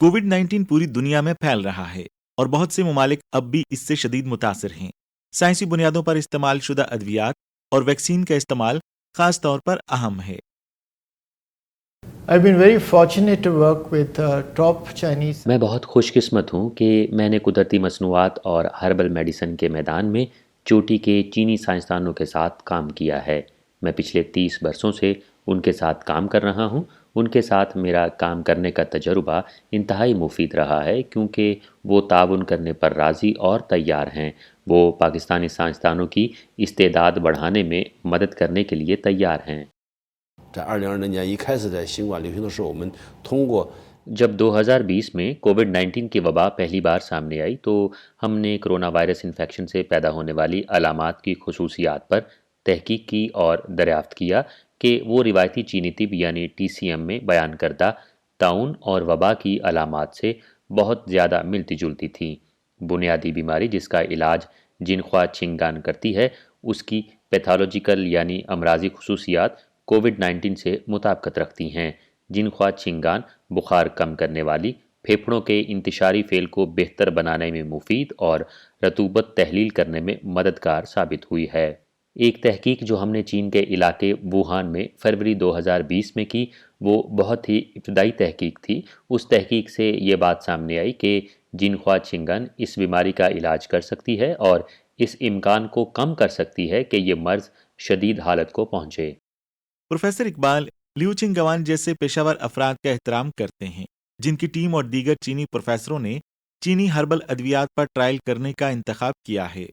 Covid 19 पूरी दुनिया में फैल रहा है और बहुत से ममालिक अब भी इससे शदीद मुतासिर हैं। साइंसी बुनियादों पर इस्तेमाल शुदा अद्वियात और वैक्सीन का इस्तेमाल खास तौर पर अहम है। I've been very fortunate to work with top Chinese. मैं बहुत खुशकिस्मत हूँ कि मैंने कुदरती मसनूआत और हर्बल मेडिसिन के मैदान में चोटी के चीनी साइंसदानों के साथ काम किया है। मैं पिछले 30 बरसों से उनके साथ काम कर रहा हूँ। उनके साथ मेरा काम करने का तजुर्बा इंतहाई मुफीद रहा है क्योंकि वो ताउन करने पर राज़ी और तैयार हैं। वो पाकिस्तानी साइंसदानों की इस्तेदाद बढ़ाने में मदद करने के लिए तैयार हैं। 在2020年一开始在新冠流行的时候，我们通过 जब 2020 में कोविड-19 की वबा पहली बार सामने आई तो हमने कोरोना वायरस इन्फेक्शन से पैदा होने वाली अलामात की खुसूसियात पर तहकीक की और दरियाफ्त किया कि वो रिवायती चीनी तिब यानी TCM में बयान करदा ताउन और वबा की अलामात से बहुत ज़्यादा मिलती जुलती थी। बुनियादी बीमारी जिसका इलाज जिनख्वा छिंगान करती है उसकी पैथोलॉजिकल यानी अमराजी खुसूसियात कोविड-19 से मुताबिकत रखती हैं। जिनख्वा छिंगान बुखार कम करने वाली, फेफड़ों के इंतशारी फेल को बेहतर बनाने में मुफीद और रतूबत तहलील करने में मददगार साबित हुई है। एक तहकीक जो हमने चीन के इलाके वुहान में फरवरी 2020 में की वो बहुत ही इब्तदाई तहकीक थी। उस तहकीक से ये बात सामने आई कि जिनख्वा छिंगन इस बीमारी का इलाज कर सकती है और इस इम्कान को कम कर सकती है कि ये मर्ज शदीद हालत को पहुँचे। प्रोफेसर इकबाल लिू चिंगवान जैसे पेशावर अफराद का एहतराम करते हैं जिनकी टीम और दीगर चीनी प्रोफेसरों ने चीनी हर्बल अद्वियात पर ट्रायल करने का इंतखाब किया है।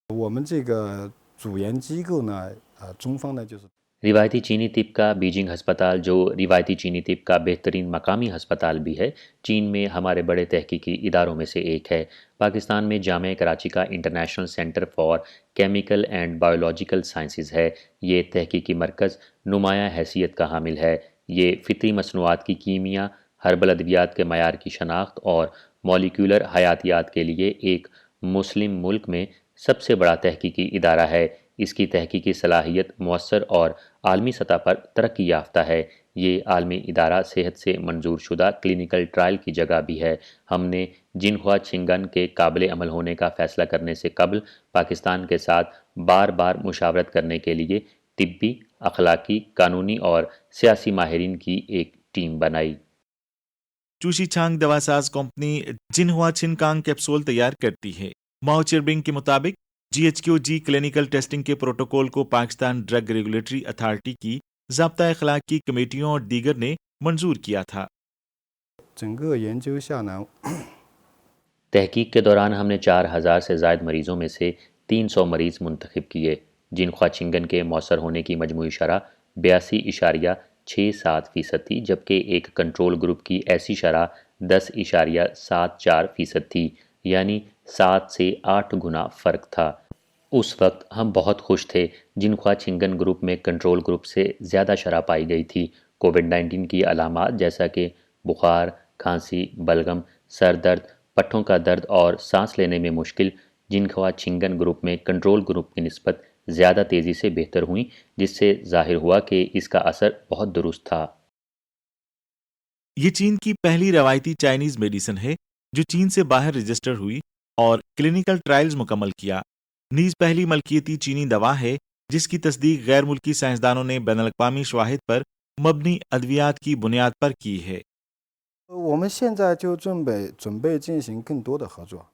我们这个主研机构呢，中方呢就是 रिवायती चीनी तिब का बीजिंग हस्पताल जो रिवायती चीनी तिब का बेहतरीन मकामी हस्पताल भी है, चीन में हमारे बड़े तहकीकी इदारों में से एक है। पाकिस्तान में जामे कराची का international centre for chemical and biological sciences है। ये तहकीकी मरकज़ नुमाया हैसियत का हामिल है। ये फ़ितरी मसनूआत की कीमिया, हर्बल अद्वियात के मयार की शनाख्त और मॉलिक्यूलर हयातियात के लिए एक मुस्लिम मुल्क में सबसे बड़ा तहकीकी इदारा है। इसकी तहकीकी सलाहियत मौसर और आलमी सतह पर तरक्की याफ्ता है। ये आलमी इदारा सेहत से मंजूर शुदा क्लिनिकल ट्रायल की जगह भी है। हमने जिनख्वा छिंगन के काबिल अमल होने का फ़ैसला करने से कबल पाकिस्तान के साथ बार बार मुशावरत करने के लिए तिब्बी, अखलाकी, कानूनी और सियासी माहिरीन की एक टीम बनाई। चूशी छांग दवासाज कंपनी जिनहुआ छिनकांग कैप्सूल तैयार करती है। माओ चिरबिंग के मुताबिक GHQG क्लिनिकल टेस्टिंग के प्रोटोकॉल को पाकिस्तान ड्रग रेगुलेटरी अथॉरिटी की ज़ाब्ता अखलाक की कमेटियों और दीगर ने मंजूर किया था। 整个研究下呢， तहकीक के दौरान हमने 4000 से ज़ायद मरीज़ों में से 300 मरीज़ मुंतखब किए। जिनख्वा छिंगन के मौसर होने की मजमूई शरह 82.67% थी, जबकि एक कंट्रोल ग्रुप की ऐसी शरह 10.74% थी, यानी 7 से 8 गुना फ़र्क था। उस वक्त हम बहुत खुश थे। जिनख्वा छिंगन ग्रुप में कंट्रोल ग्रुप से ज़्यादा शरह पाई गई थी। कोविड-19 की अलामात जैसा कि बुखार, खांसी, बलगम, सर दर्द, पट्ठों का दर्द और सांस लेने में मुश्किल जिनख्वा छिंगन ग्रुप में कंट्रोल ग्रुप की निस्बत ज़्यादा तेज़ी से बेहतर हुई, जिससे ज़ाहिर हुआ कि इसका असर बहुत दुरुस्त था। ये चीन की पहली रवायती चाइनीज़ मेडिसिन है जो चीन से बाहर रजिस्टर हुई और क्लिनिकल ट्रायल्स मुकम्मल किया। नीज पहली मलकियती चीनी दवा है जिसकी तस्दीक गैर मुल्की साइंसदानों ने बैनुल-अक़वामी शवाहिद पर मबनी अद्वियात की बुनियाद पर की है। 我们现在就准备进行更多的合作。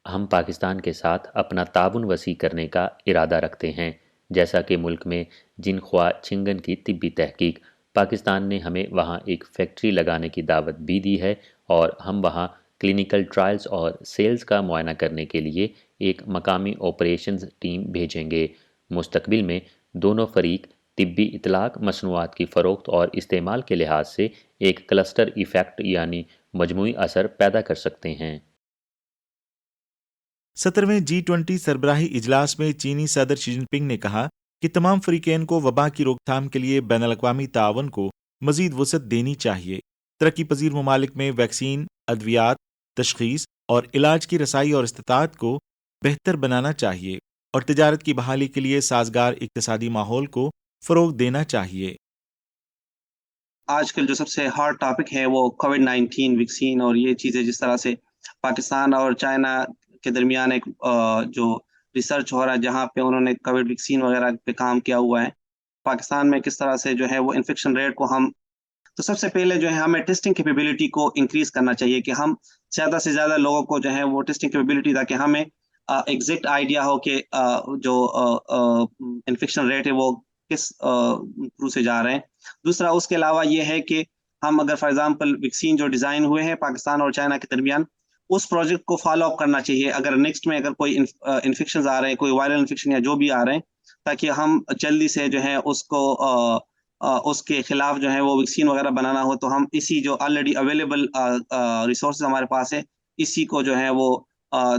हम पाकिस्तान के साथ अपना ताउन वसी करने का इरादा रखते हैं। जैसा कि मुल्क में जिनख्वा छिंगन की तिब्बी तहकीक, पाकिस्तान ने हमें वहाँ एक फैक्ट्री लगाने की दावत भी दी है और हम वहाँ क्लिनिकल ट्रायल्स और सेल्स का मुआयना करने के लिए एक मकामी ऑपरेशंस टीम भेजेंगे। मुस्तकबिल में दोनों फरीक तिब्बी इतलाक मसनूआत की फ़रोख्त और इस्तेमाल के लिहाज से एक क्लस्टर इफ़ेक्ट यानी मजमूई असर पैदा कर सकते हैं। 17वें G20 सरबराही इजलास में चीनी सदर शी जिनपिंग ने कहा कि तमाम फ़रीक़ैन को वबा की रोकथाम के लिए बैनुल-अक़वामी ताउन को मज़ीद वुसअत देनी चाहिए। तरक्की पजीर ममालिक में वैक्सीन, अद्वियात, तशख़ीस और इलाज की रसाई और इस्तिताअत को बेहतर बनाना चाहिए और तिजारत की बहाली के लिए साजगार इक़्तिसादी माहौल को फ़रोग़ देना चाहिए। آج کل جو سب سے ہارڈ ٹاپک ہے وہ کووڈ-19 ویکسین اور یہ چیزیں جس طرح سے پاکستان اور چائنا کے درمیان ایک جو ریسرچ ہو رہا ہے جہاں پہ انہوں نے کووڈ ویکسین وغیرہ پہ کام کیا ہوا ہے پاکستان میں کس طرح سے جو ہے وہ انفیکشن ریٹ کو ہم تو سب سے پہلے جو ہے ہمیں ٹیسٹنگ کیپیبلٹی کو انکریز کرنا چاہیے کہ ہم زیادہ سے زیادہ لوگوں کو جو ہے وہ ٹیسٹنگ کیپیبلٹی تاکہ ہمیں ایگزیکٹ آئیڈیا ہو کہ جو انفیکشن ریٹ ہے وہ کس تھرو سے جا رہے ہیں. دوسرا اس کے علاوہ یہ ہے کہ ہم اگر فار ایگزامپل ویکسین جو ڈیزائن ہوئے ہیں پاکستان اور چائنا کے درمیان اس پروجیکٹ کو فالو اپ کرنا چاہیے اگر نیکسٹ میں اگر کوئی انفیکشن آ رہے ہیں کوئی وائرل انفیکشن یا جو بھی آ رہے ہیں تاکہ ہم جلدی سے جو ہے اس کو اس کے خلاف جو ہے وہ ویکسین وغیرہ بنانا ہو تو ہم اسی جو آلریڈی اویلیبل ریسورسز ہمارے پاس ہے اسی کو جو ہے وہ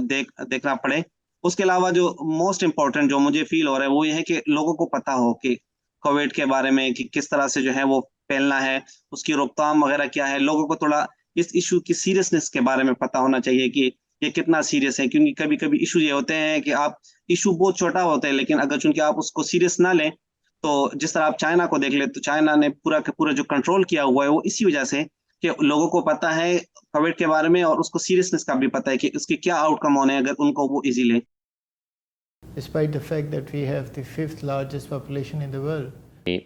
دیکھنا پڑے. اس کے علاوہ جو موسٹ امپورٹنٹ جو مجھے فیل ہو رہا ہے وہ یہ ہے کہ لوگوں کو پتا ہو کہ کووڈ کے بارے میں کہ کس طرح سے جو ہے وہ پھیلنا ہے اس کی روک تھام وغیرہ کیا ہے. لوگوں کو تھوڑا اس ایشو کی سیریسنس کے بارے میں پتا ہونا چاہیے کہ یہ کتنا سیریس ہے کیونکہ کبھی کبھی ایشو یہ ہوتے ہیں کہ آپ ایشو بہت چھوٹا ہوتا ہے لیکن اگر چونکہ آپ اس کو سیریس نہ لیں تو جس طرح آپ چائنا کو دیکھ لیں تو چائنا نے پورا کا پورا جو کنٹرول کیا ہوا ہے وہ اسی وجہ سے کہ لوگوں کو پتا ہے کووڈ کے بارے میں اور اس کو سیریسنس کا بھی پتا ہے کہ اس کے کیا آؤٹ کم ہونے اگر ان کو وہ ایزی لیں. Despite the fact that we have the fifth largest population in the world,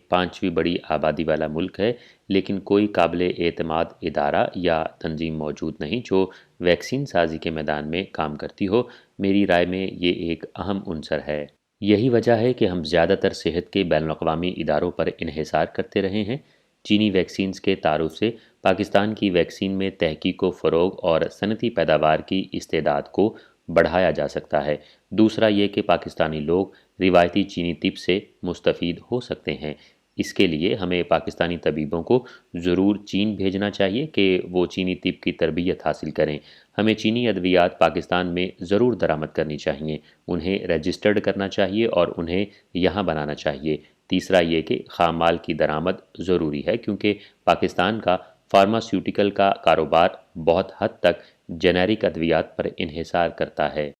پانچویں بڑی آبادی والا ملک ہے لیکن کوئی قابل اعتماد ادارہ یا تنظیم موجود نہیں جو ویکسین سازی کے میدان میں کام کرتی ہو. میری رائے میں یہ ایک اہم عنصر ہے. یہی وجہ ہے کہ ہم زیادہ تر صحت کے بین الاقوامی اداروں پر انحصار کرتے رہے ہیں. چینی ویکسینز کے تعارف سے پاکستان کی ویکسین میں تحقیق و فروغ اور صنعتی پیداوار کی استعداد کو بڑھایا جا سکتا ہے. دوسرا یہ کہ پاکستانی لوگ روایتی چینی طب سے مستفید ہو سکتے ہیں. اس کے لیے ہمیں پاکستانی طبیبوں کو ضرور چین بھیجنا چاہیے کہ وہ چینی طب کی تربیت حاصل کریں. ہمیں چینی ادویات پاکستان میں ضرور درآمد کرنی چاہیے, انہیں رجسٹرڈ کرنا چاہیے اور انہیں یہاں بنانا چاہیے. تیسرا یہ کہ خام مال کی درآمد ضروری ہے کیونکہ پاکستان کا فارماسیوٹیکل کا کاروبار بہت حد تک جنیرک ادویات پر انحصار کرتا ہے.